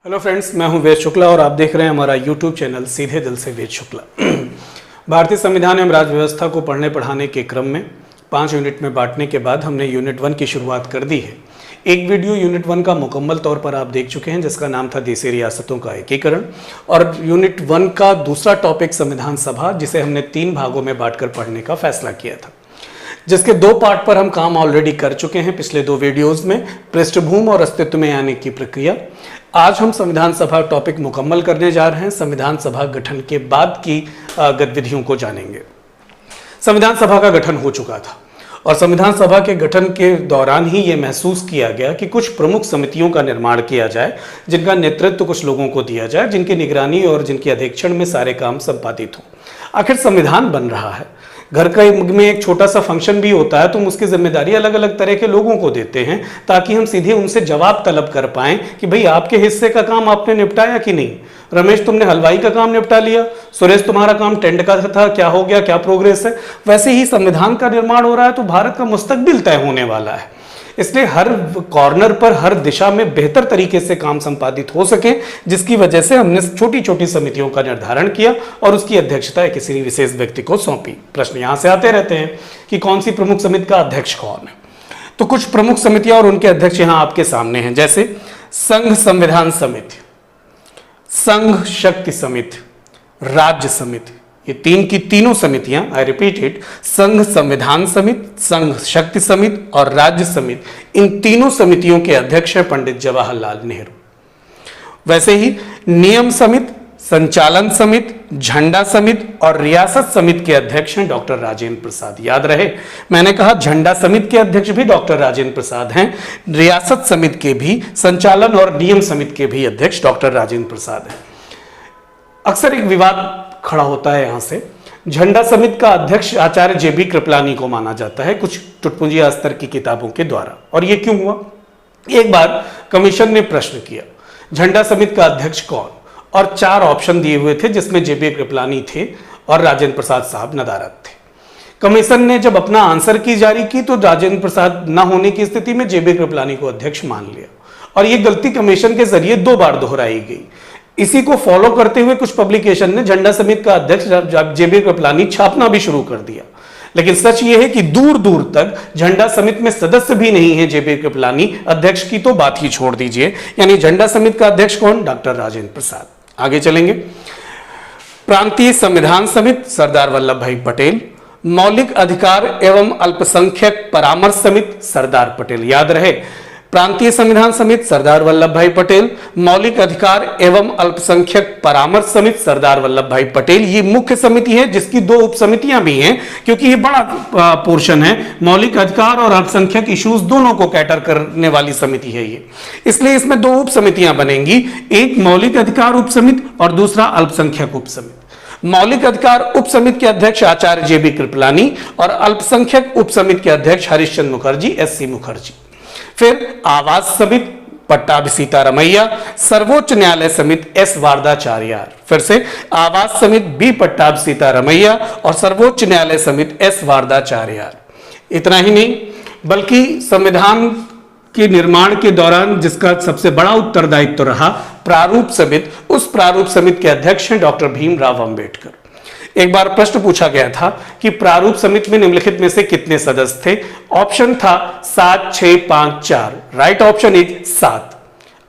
Hello friends, मैं हूं वेद शुक्ला और आप देख रहे हैं हमारा यूट्यूब चैनल सीधे दिल से वेद शुक्ला। भारतीय संविधान एवं राज्य व्यवस्था को पढ़ने पढ़ाने के क्रम में 5 यूनिट में बांटने के बाद हमने यूनिट 1 की शुरुआत कर दी है। एक वीडियो यूनिट 1 का मुकम्मल तौर पर आप देख चुके हैं जिसका नाम था देशी रियासतों का एकीकरण, और यूनिट 1 का दूसरा टॉपिक संविधान सभा, जिसे हमने 3 भागों में बांटकर पढ़ने का फैसला किया था, जिसके 2 पार्ट पर हम काम ऑलरेडी कर चुके हैं पिछले 2 वीडियोस में, पृष्ठभूमि और अस्तित्व में आने की प्रक्रिया। आज हम संविधान सभा टॉपिक मुकम्मल करने जा रहे हैं। संविधान सभा गठन के बाद की गतिविधियों को जानेंगे। संविधान सभा का गठन हो चुका था और संविधान सभा के गठन के दौरान ही ये महसूस किया गया कि कुछ प्रमुख समितियों का निर्माण किया जाए, जिनका नेतृत्व कुछ लोगों को दिया जाए, जिनकी निगरानी और जिनके अधीक्षण में सारे काम संपादित हो। आखिर संविधान बन रहा है, घर का में एक छोटा सा फंक्शन भी होता है, तो हम उसकी जिम्मेदारी अलग अलग तरह के लोगों को देते हैं ताकि हम सीधे उनसे जवाब तलब कर पाएं कि भाई आपके हिस्से का काम आपने निपटाया कि नहीं। रमेश, तुमने हलवाई का काम निपटा लिया। सुरेश, तुम्हारा काम टेंट का था, क्या हो गया, क्या प्रोग्रेस है। वैसे ही संविधान का निर्माण हो रहा है तो भारत का मुस्तकबिल तय होने वाला है। इसलिए हर कॉर्नर पर, हर दिशा में बेहतर तरीके से काम संपादित हो सके, जिसकी वजह से हमने छोटी छोटी समितियों का निर्धारण किया और उसकी अध्यक्षता किसी विशेष व्यक्ति को सौंपी। प्रश्न यहां से आते रहते हैं कि कौन सी प्रमुख समिति का अध्यक्ष कौन है। तो कुछ प्रमुख समितियां और उनके अध्यक्ष यहां आपके सामने हैं, जैसे संघ संविधान समिति, संघ शक्ति समिति, राज्य समिति। ये तीनों समितियां, आई रिपीट इट, संघ संविधान समिति, संघ शक्ति समिति और राज्य समिति, इन तीनों समितियों के अध्यक्ष हैं पंडित जवाहरलाल नेहरू। वैसे ही नियम समिति, संचालन समिति, झंडा समिति और रियासत समिति के अध्यक्ष हैं डॉक्टर राजेंद्र प्रसाद। याद रहे, मैंने कहा झंडा समिति के अध्यक्ष भी डॉक्टर राजेंद्र प्रसाद हैं, रियासत समिति के भी, संचालन और नियम समिति के भी अध्यक्ष डॉक्टर राजेंद्र प्रसाद हैं। अक्सर एक विवाद खड़ा होता है यहां से। झंडा समिति का अध्यक्ष आचार्य जेबी कृपलानी को माना जाता है कुछ टुटपुंजिया स्तर की किताबों के द्वारा। और यह क्यों हुआ? एक बार कमीशन ने प्रश्न किया, झंडा समिति का अध्यक्ष कौन, और 4 ऑप्शन दिए हुए थे, जिसमें जेबी कृपलानी थे और राजेंद्र प्रसाद साहब नदारद थे। कमीशन ने जब अपना आंसर की जारी की तो राजेंद्र प्रसाद न होने की स्थिति में जेबी कृपलानी को अध्यक्ष मान लिया, और यह गलती कमीशन के जरिए 2 बार दोहराई गई। इसी को फॉलो करते हुए कुछ पब्लिकेशन ने झंडा समिति का अध्यक्ष जेबी कृपलानी छापना भी शुरू कर दिया। लेकिन सच यह है कि दूर दूर तक झंडा समिति में सदस्य भी नहीं है जेबी कृपलानी, अध्यक्ष की तो बात ही छोड़ दीजिए। यानी झंडा समिति का अध्यक्ष कौन? डॉक्टर राजेंद्र प्रसाद। आगे चलेंगे। प्रांतीय संविधान समिति, सरदार वल्लभ भाई पटेल। मौलिक अधिकार एवं अल्पसंख्यक परामर्श समिति, सरदार पटेल। याद रहे, प्रांतीय संविधान समिति सरदार वल्लभ भाई पटेल, मौलिक अधिकार एवं अल्पसंख्यक परामर्श समिति सरदार वल्लभ भाई पटेल। ये मुख्य समिति है जिसकी 2 उप समितियां भी हैं, क्योंकि ये बड़ा पोर्शन है। मौलिक अधिकार और अल्पसंख्यक इश्यूज दोनों को कैटर करने वाली समिति है ये, इसलिए इसमें 2 उप समितियां बनेंगी, एक मौलिक अधिकार उप समिति और दूसरा अल्पसंख्यक उप समिति। मौलिक अधिकार उप समिति के अध्यक्ष आचार्य जेबी कृपलानी और अल्पसंख्यक उप समिति के अध्यक्ष हरिश्चंद्र मुखर्जी, SC मुखर्जी। फिर आवास समिति पट्टाभी सीतारमैया, सर्वोच्च न्यायालय समिति S वारदाचार्यार। फिर से आवास समिति B पट्टाभी सीतारमैया और सर्वोच्च न्यायालय समिति S वारदाचार्यार। इतना ही नहीं, बल्कि संविधान के निर्माण के दौरान जिसका सबसे बड़ा उत्तरदायित्व रहा, प्रारूप समिति, उस प्रारूप समिति के अध्यक्ष हैं डॉक्टर भीमराव अंबेडकर। एक बार प्रश्न पूछा गया था कि प्रारूप समिति में निम्नलिखित में से कितने सदस्य थे? ऑप्शन था 7, 6, 5, 4। Right option is 7।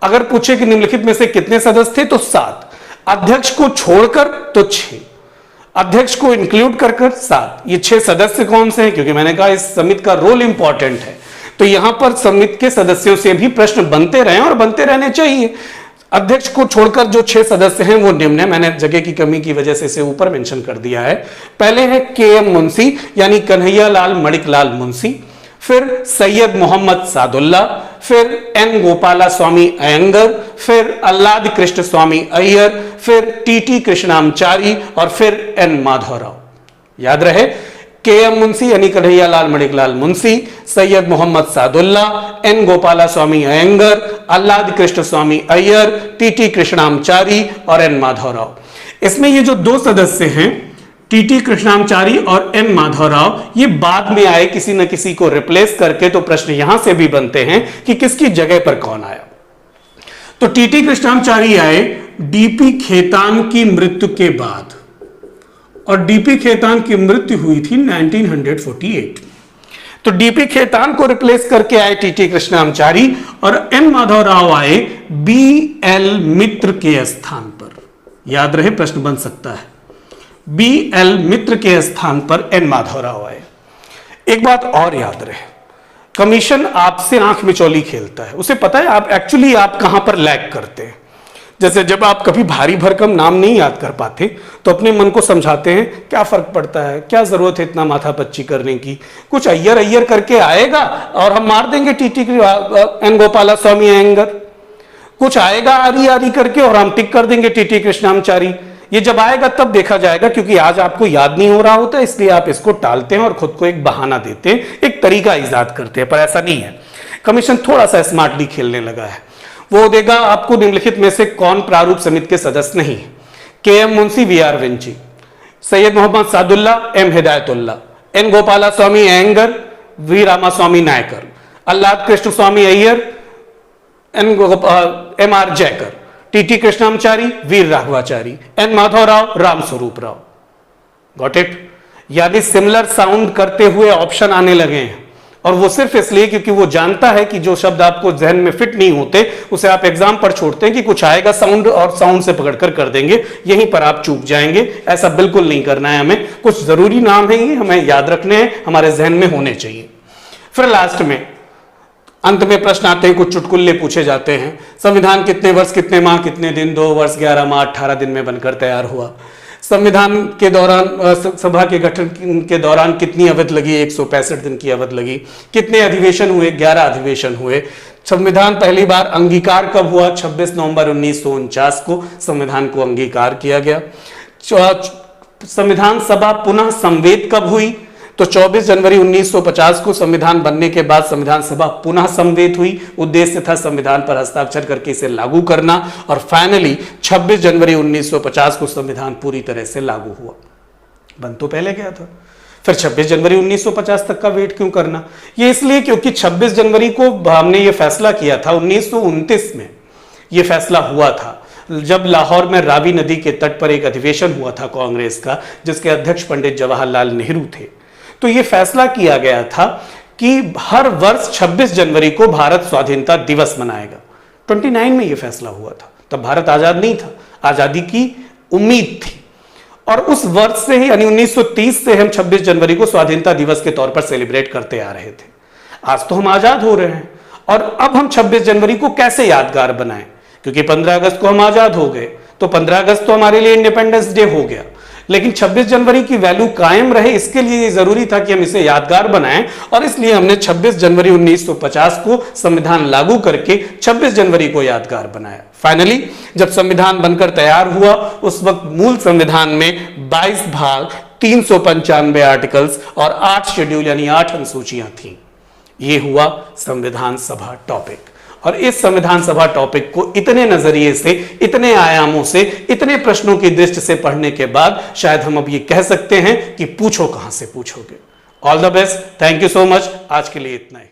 अगर पूछे कि निम्नलिखित में से कितने सदस्य थे तो 7, अध्यक्ष को छोड़कर तो 6, अध्यक्ष को इंक्लूड कर 7। ये 6 सदस्य कौन से हैं? क्योंकि मैंने कहा इस समिति का रोल इंपॉर्टेंट है, तो यहां पर समिति के सदस्यों से भी प्रश्न बनते रहे और बनते रहने चाहिए। अध्यक्ष को छोड़कर जो 6 सदस्य हैं वो निम्न है, मैंने जगह की कमी की वजह से इसे ऊपर मेंशन कर दिया है। पहले है KM मुंशी यानी कन्हैया लाल मणिकलाल मुंशी, फिर सैयद मोहम्मद सादुल्ला, फिर N गोपाला स्वामी अयंगर, फिर अल्लाद कृष्ण स्वामी अय्यर, फिर TT कृष्णामचारी और फिर N माधवराव। याद रहे, KM मुंशी यानी कन्हैया लाल मणिकलाल मुंशी, सैयद मोहम्मद सादुल्ला, N गोपाला स्वामी अयंगर, अल्लाद कृष्ण स्वामी अय्यर, TT कृष्णामचारी और N माधवराव। इसमें ये जो 2 सदस्य हैं, TT कृष्णामचारी और N माधवराव, ये बाद में आए किसी न किसी को रिप्लेस करके, तो प्रश्न यहां से भी बनते हैं कि किसकी जगह पर कौन आया। तो टीटी कृष्णाचारी आए डीपी खेतान की मृत्यु के बाद, और डीपी खेतान की मृत्यु हुई थी 1948। तो डीपी खेतान को रिप्लेस करके आए टीटी कृष्णाचारी, और एन माधव राव आए बीएल मित्र के स्थान पर। याद रहे, प्रश्न बन सकता है। बीएल मित्र के स्थान पर एन माधव राव आए। एक बात और याद रहे, कमीशन आपसे आंख मिचौली खेलता है। उसे पता है आप एक्चुअली आप कहां पर लैग करते हैं। जैसे जब आप कभी भारी भरकम नाम नहीं याद कर पाते तो अपने मन को समझाते हैं क्या फर्क पड़ता है, क्या जरूरत है इतना माथापच्ची करने की, कुछ अय्यर अय्यर करके आएगा और हम मार देंगे टीटी एन गोपाला स्वामी अयंगर, कुछ आएगा आरी आरी करके और हम टिक कर देंगे टीटी कृष्णाचारी। ये जब आएगा तब देखा जाएगा, क्योंकि आज आपको याद नहीं हो रहा होता, इसलिए आप इसको टालते हैं और खुद को एक बहाना देते हैं, एक तरीका ईजाद करते हैं, पर ऐसा नहीं है। कमीशन थोड़ा सा स्मार्टली खेलने लगा है। वो देगा आपको निम्नलिखित में से कौन प्रारूप समिति के सदस्य नहीं। K M Munshi, V R Vinchi, Syed Mohammad Sadulla, M Hidayatullah, N Gopala Swami Ayyangar, V Ramaswamy Naicker, Alladi Krishna Swami Ayyar, M R Jayakar, TT Krishnamachari, Veer Raghavachari, N Madhava Rao, Ram Swaroop Rao. Got it? यानी सिमिलर साउंड करते हुए ऑप्शन आने लगे हैं, और वो सिर्फ इसलिए क्योंकि वो जानता है कि जो शब्द आपको जहन में फिट नहीं होते उसे आप एग्जाम पर छोड़ते हैं कि कुछ आएगा साउंड और साउंड से पकड़कर कर देंगे, यहीं पर आप चूक जाएंगे। ऐसा बिल्कुल नहीं करना है हमें। कुछ जरूरी नाम है, ये हमें याद रखने हैं, हमारे जहन में होने चाहिए। फिर लास्ट में अंत में प्रश्न आते हैं, कुछ चुटकुल्ले पूछे जाते हैं। संविधान कितने वर्ष, कितने माह, कितने दिन? 2 वर्ष 11 माह 18 दिन में बनकर तैयार हुआ। संविधान के दौरान, सभा के गठन के दौरान कितनी अवधि लगी? 165 दिन की अवधि लगी। कितने अधिवेशन हुए? 11 अधिवेशन हुए। संविधान पहली बार अंगीकार कब हुआ? 26 नवंबर 1949 को संविधान को अंगीकार किया गया। संविधान सभा पुनः संवेद कब हुई? तो 24 जनवरी 1950 को संविधान बनने के बाद संविधान सभा पुनः संवेद हुई। उद्देश्य था संविधान पर हस्ताक्षर करके इसे लागू करना, और फाइनली 26 जनवरी 1950 को संविधान पूरी तरह से लागू हुआ। बन तो पहले गया था, फिर 26 जनवरी 1950 तक का वेट क्यों करना? ये इसलिए क्योंकि 26 जनवरी को हमने ये फैसला किया था। 1929 में ये फैसला हुआ था, जब लाहौर में रावी नदी के तट पर एक अधिवेशन हुआ था कांग्रेस का, जिसके अध्यक्ष पंडित जवाहरलाल नेहरू थे। तो यह फैसला किया गया था कि हर वर्ष 26 जनवरी को भारत स्वाधीनता दिवस मनाएगा। 29 में यह फैसला हुआ था, तब भारत आजाद नहीं था, आजादी की उम्मीद थी। और उस वर्ष से ही यानी 1930 से हम 26 जनवरी को स्वाधीनता दिवस के तौर पर सेलिब्रेट करते आ रहे थे। आज तो हम आजाद हो रहे हैं, और अब हम 26 जनवरी को कैसे यादगार बनाएं? क्योंकि 15 अगस्त को हम आजाद हो गए, तो 15 अगस्त तो हमारे लिए इंडिपेंडेंस डे हो गया, लेकिन 26 जनवरी की वैल्यू कायम रहे, इसके लिए जरूरी था कि हम इसे यादगार बनाएं, और इसलिए हमने 26 जनवरी 1950 को संविधान लागू करके 26 जनवरी को यादगार बनाया। फाइनली जब संविधान बनकर तैयार हुआ, उस वक्त मूल संविधान में 22 भाग, 395 आर्टिकल्स और 8 शेड्यूल यानी 8 अनुसूचियां थीं। यह हुआ संविधान सभा टॉपिक। और इस संविधान सभा टॉपिक को इतने नजरिए से, इतने आयामों से, इतने प्रश्नों की दृष्टि से पढ़ने के बाद शायद हम अब ये कह सकते हैं कि पूछो कहां से पूछोगे। All the best, thank you so much. आज के लिए इतना ही।